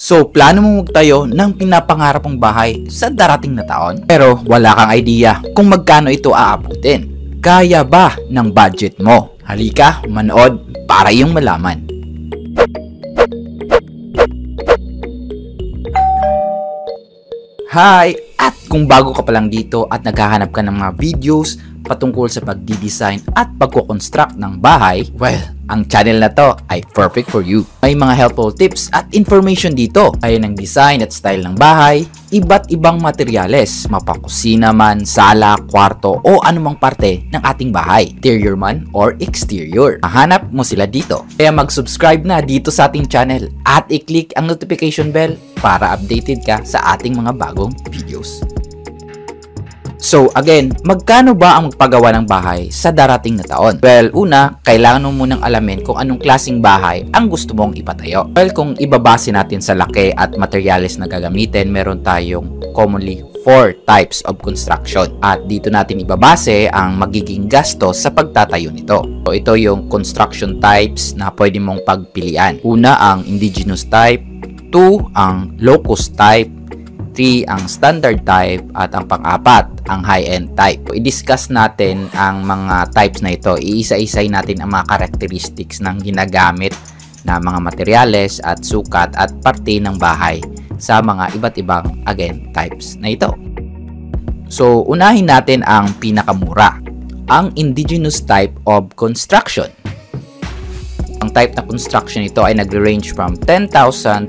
So, plano mong magtayo ng pinapangarap mong bahay sa darating na taon? Pero wala kang idea kung magkano ito aabutin. Kaya ba ng budget mo? Halika, manood para iyong malaman. Hi! At kung bago ka pa lang dito at naghahanap ka ng mga videos patungkol sa pagdidesign at pagko-construct ng bahay, well, ang channel na to ay perfect for you. May mga helpful tips at information dito ay ng design at style ng bahay, iba't ibang materyales, mapakusina man, sala, kwarto o anumang parte ng ating bahay, interior man or exterior. Mahanap mo sila dito. Kaya mag-subscribe na dito sa ating channel at i-click ang notification bell para updated ka sa ating mga bagong videos. So again, magkano ba ang magpagawa ng bahay sa darating na taon? Well, una, kailangan mo munang alamin kung anong klaseng bahay ang gusto mong ipatayo. Well, kung ibabase natin sa laki at materyales na gagamitin, meron tayong commonly 4 types of construction. At dito natin ibabase ang magiging gastos sa pagtatayo nito. So ito yung construction types na pwede mong pagpilian. Una, ang indigenous type. 2, ang low-cost type. 3, ang standard type, at ang pang-apat, ang high-end type. So, i-discuss natin ang mga types na ito. Iisa-isay natin ang mga characteristics ng ginagamit na mga materyales at sukat at parte ng bahay sa mga iba't ibang, again, types na ito. So, unahin natin ang pinakamura, ang indigenous type of construction. Ang type na construction ito ay nagre-range from 10,000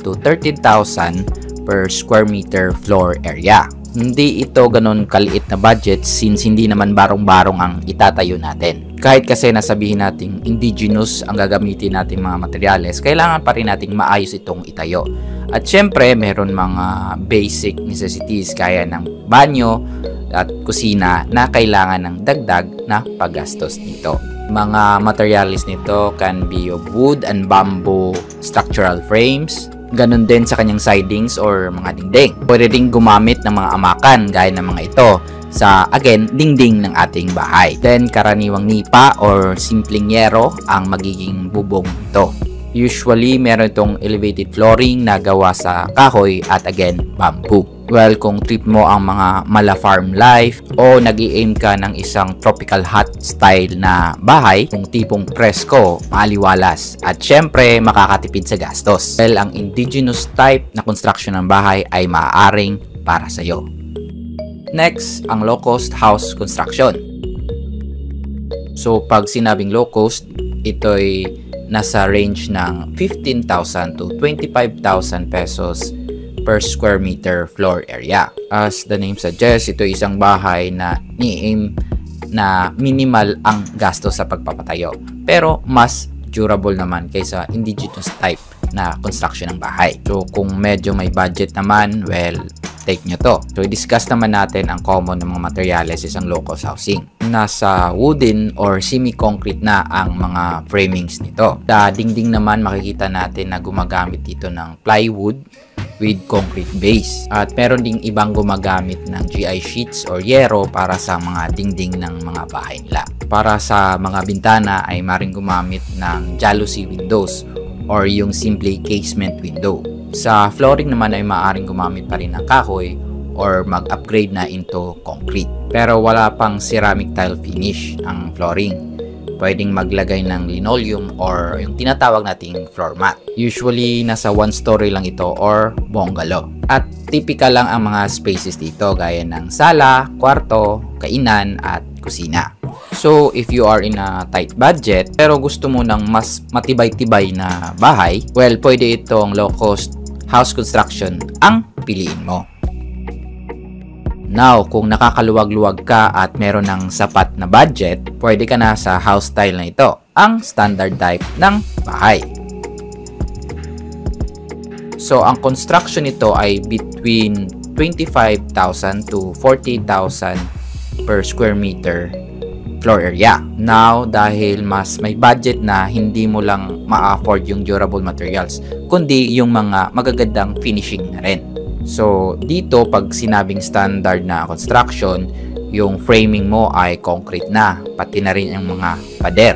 to 13,000 per square meter floor area. Hindi ito ganun kaliit na budget since hindi naman barong-barong ang itatayo natin. Kahit kasi nasabihin nating indigenous ang gagamitin nating mga materyales, kailangan pa rin nating maayos itong itayo. At syempre, meron mga basic necessities kaya ng banyo at kusina na kailangan ng dagdag na paggastos nito. Mga materials nito can be of wood and bamboo structural frames. Ganon din sa kanyang sidings or mga dingding. Pwede rin gumamit ng mga amakan gaya ng mga ito sa, again, dingding ng ating bahay. Then, karaniwang nipa or simpleng yero ang magiging bubong ito. Usually, meron itong elevated flooring na gawa sa kahoy at, again, bamboo. Well, kung trip mo ang mga mala farm life o nag-i-aim ka ng isang tropical hut style na bahay, kung tipong presko, maaliwalas, at syempre makakatipid sa gastos. Well, ang indigenous type na construction ng bahay ay maaaring para sa iyo. Next, ang low-cost house construction. So, pag sinabing low-cost, ito'y nasa range ng 15,000 to 25,000 pesos per square meter floor area. As the name suggests, ito isang bahay na ni-aim na minimal ang gasto sa pagpapatayo. Pero mas durable naman kaysa indigenous type na construction ng bahay. So kung medyo may budget naman, well, take nyo to. So i-discuss naman natin ang common ng mga materials sa isang low-cost housing. Nasa wooden or semi-concrete na ang mga framings nito. Sa dingding naman, makikita natin na gumagamit dito ng plywood with concrete base. At meron ding ibang gumagamit ng GI sheets or yero para sa mga dingding ng mga bahay nila. Para sa mga bintana ay maring gumamit ng jalousie windows or yung simply casement window. Sa flooring naman ay maaaring gumamit pa rin ng kahoy or mag-upgrade na into concrete. Pero wala pang ceramic tile finish ang flooring. Pwedeng maglagay ng linoleum or yung tinatawag nating floor mat. Usually, nasa 1 story lang ito or bungalow. At typical lang ang mga spaces dito gaya ng sala, kwarto, kainan at kusina. So, if you are in a tight budget pero gusto mo ng mas matibay-tibay na bahay, well, pwede itong low-cost house construction ang piliin mo. Now, kung nakakaluwag-luwag ka at meron ng sapat na budget, pwede ka na sa house style na ito, ang standard type ng bahay. So, ang construction nito ay between 25,000 to 40,000 per square meter floor area. Now, dahil mas may budget na, hindi mo lang ma-afford yung durable materials, kundi yung mga magagandang finishing na rin. So, dito pag sinabing standard na construction, yung framing mo ay concrete na, pati na rin ang mga pader.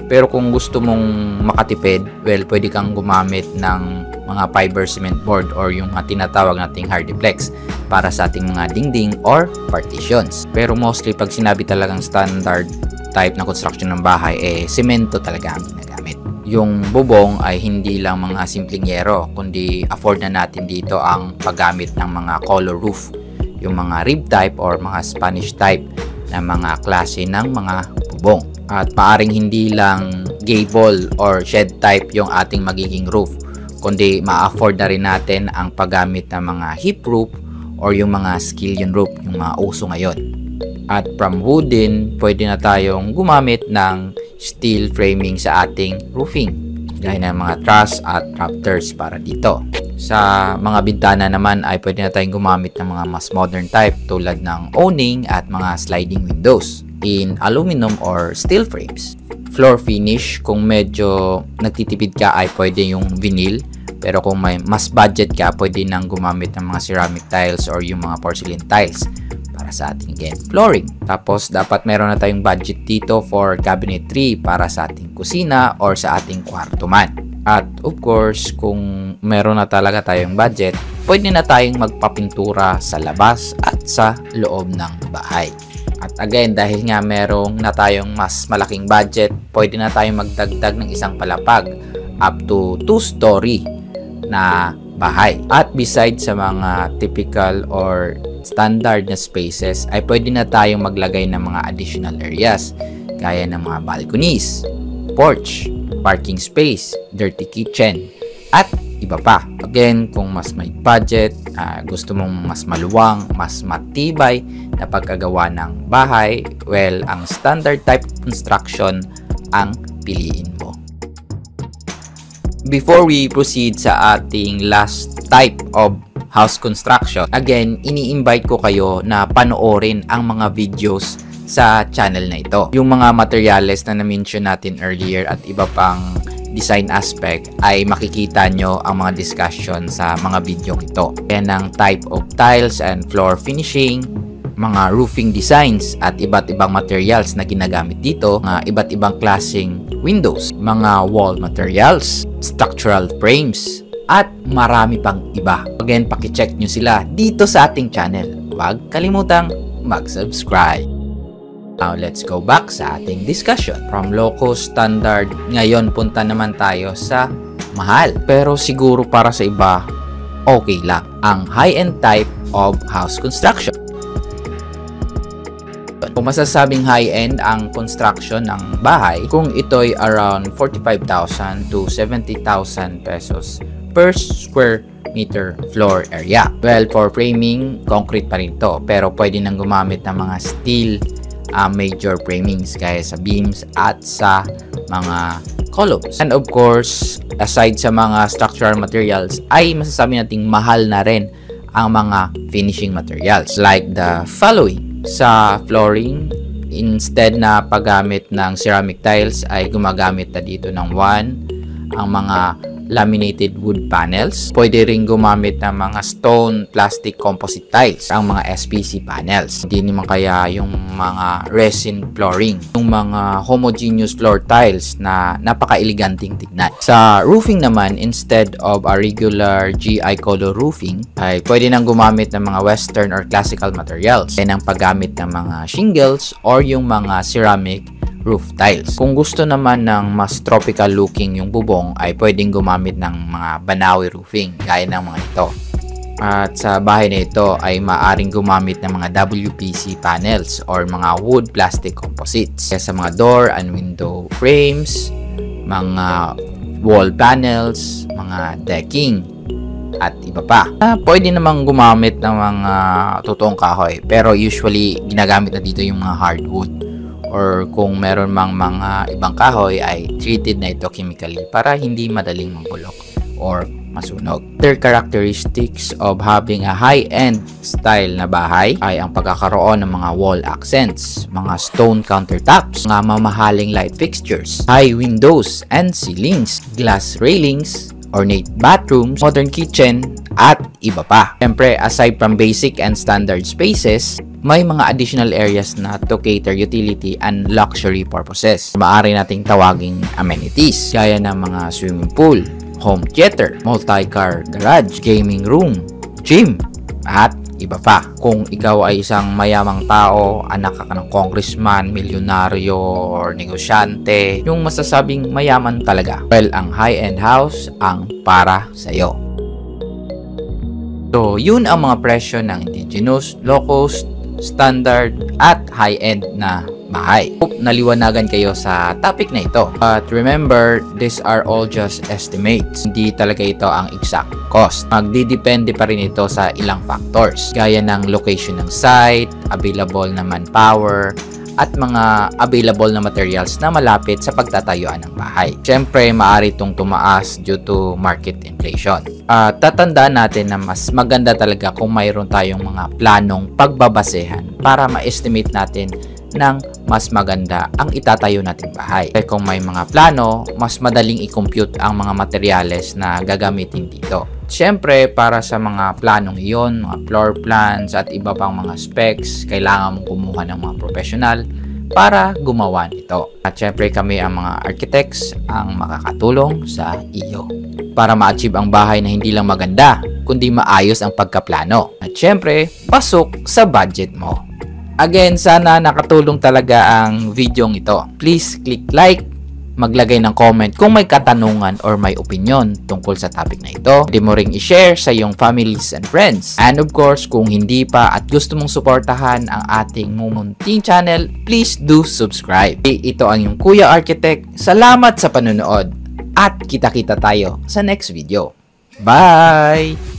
Pero kung gusto mong makatipid, well, pwede kang gumamit ng mga fiber cement board or yung tinatawag nating hardiplex para sa ating mga dingding or partitions. Pero mostly pag sinabi talagang standard type na construction ng bahay, semento talaga ang ginagamit. Yung bubong ay hindi lang mga simpleng yero, kundi afford na natin dito ang paggamit ng mga color roof, yung mga rib type or mga Spanish type na mga klase ng mga bubong. At maaring hindi lang gable or shed type yung ating magiging roof, kundi ma-afford na rin natin ang paggamit ng mga hip roof or yung mga skillion roof, yung mga uso ngayon. At from wooden, pwede na tayong gumamit ng steel framing sa ating roofing, gaya ng mga truss at rafters para dito. Sa mga bintana naman ay pwede na tayong gumamit ng mga mas modern type tulad ng awning at mga sliding windows in aluminum or steel frames. Floor finish, kung medyo nagtitipid ka ay pwede yung vinyl, pero kung may mas budget ka, pwede nang gumamit ng mga ceramic tiles or yung mga porcelain tiles para sa ating flooring. Tapos dapat meron na tayong budget dito for cabinetry para sa ating kusina or sa ating kwarto man. At of course, kung meron na talaga tayong budget, pwede na tayong magpapintura sa labas at sa loob ng bahay. At again, dahil nga merong na tayong mas malaking budget, pwede na tayong magdagdag ng isang palapag up to 2-story na bahay. At besides sa mga typical or standard na spaces, ay pwede na tayong maglagay ng mga additional areas gaya ng mga balconies, porch, parking space, dirty kitchen, at iba pa. Again, kung mas may budget, gusto mong mas maluwang, mas matibay na pagkagawa ng bahay, well, ang standard type construction ang piliin mo. Before we proceed sa ating last type of house construction, again, ini-invite ko kayo na panoorin ang mga videos sa channel na ito. Yung mga materials na na-mention natin earlier at iba pang design aspect ay makikita nyo ang mga discussion sa mga video ito. Yan ang type of tiles and floor finishing, mga roofing designs at iba't ibang materials na ginagamit dito, mga iba't ibang klaseng windows, mga wall materials, structural frames, at marami pang iba. Again, paki-check nyo sila dito sa ating channel. Huwag kalimutang mag-subscribe. Now, let's go back sa ating discussion. From low-cost standard, ngayon punta naman tayo sa mahal. Pero siguro para sa iba, okay lang. Ang high-end type of house construction. Kung masasabing high-end ang construction ng bahay, kung ito'y around 45,000 to 70,000 pesos per square meter floor area. Well, for framing, concrete pa rin to. Pero pwede nang gumamit ng mga steel major framings gaya sa beams at sa mga columns. And of course, aside sa mga structural materials, ay masasabi nating mahal na rin ang mga finishing materials like the following. Sa flooring, instead na paggamit ng ceramic tiles ay gumagamit na dito ng ang mga laminated wood panels. Pwede rin gumamit ng mga stone plastic composite tiles, ang mga SPC panels. Hindi naman kaya yung mga resin flooring, yung mga homogeneous floor tiles na napaka-eleganting tignan. Sa roofing naman, instead of a regular GI color roofing, ay pwede nang gumamit ng mga western or classical materials. Yan ang paggamit ng mga shingles or yung mga ceramic roof tiles. Kung gusto naman ng mas tropical looking yung bubong, ay pwedeng gumamit ng mga Banawi roofing gaya ng mga ito. At sa bahay na ito ay maaring gumamit ng mga WPC panels or mga wood plastic composites. Kaya sa mga door and window frames, mga wall panels, mga decking, at iba pa. Pwede namang gumamit ng mga totoong kahoy, pero usually ginagamit na dito yung mga hardwood. Or kung meron mang mga ibang kahoy ay treated na ito chemically para hindi madaling mabulok or masunog. Other characteristics of having a high-end style na bahay ay ang pagkakaroon ng mga wall accents, mga stone countertops, mga mamahaling light fixtures, high windows and ceilings, glass railings, ornate bathrooms, modern kitchen, at iba pa. Siyempre, aside from basic and standard spaces, may mga additional areas na to cater utility and luxury purposes. Maaari nating tawaging amenities, gaya ng mga swimming pool, home theater, multi-car garage, gaming room, gym, at iba pa. Kung ikaw ay isang mayamang tao, anak ka ng congressman, milyonaryo, or negosyante, yung masasabing mayaman talaga, well, ang high-end house ang para sa'yo. So, yun ang mga presyo ng indigenous, low cost, standard, at high-end na bahay. Hope naliwanagan kayo sa topic na ito. But remember, these are all just estimates. Hindi talaga ito ang exact cost. Magdidepende pa rin ito sa ilang factors, gaya ng location ng site, available na manpower, at mga available na materials na malapit sa pagtatayuan ng bahay. Siyempre, maaari itong tumaas due to market inflation. Tatandaan natin na mas maganda talaga kung mayroon tayong mga planong pagbabasehan para ma-estimate natin ng mas maganda ang itatayo nating bahay. Kaya kung may mga plano, mas madaling i-compute ang mga materyales na gagamitin dito. Siyempre, para sa mga planong iyon, mga floor plans at iba pang mga specs, kailangan mong kumuha ng mga professional para gumawa nito. At siyempre, kami ang mga architects ang makakatulong sa iyo para ma-achieve ang bahay na hindi lang maganda, kundi maayos ang pagkaplano. At siyempre, pasok sa budget mo. Again, sana nakatulong talaga ang video ito. Please click like, maglagay ng comment kung may katanungan or may opinion tungkol sa topic na ito. Pwede mo ring i-share sa iyong families and friends. And of course, kung hindi pa at gusto mong suportahan ang ating mumunting channel, please do subscribe. Ito ang iyong Kuya Architect. Salamat sa panonood at kita-kita tayo sa next video. Bye!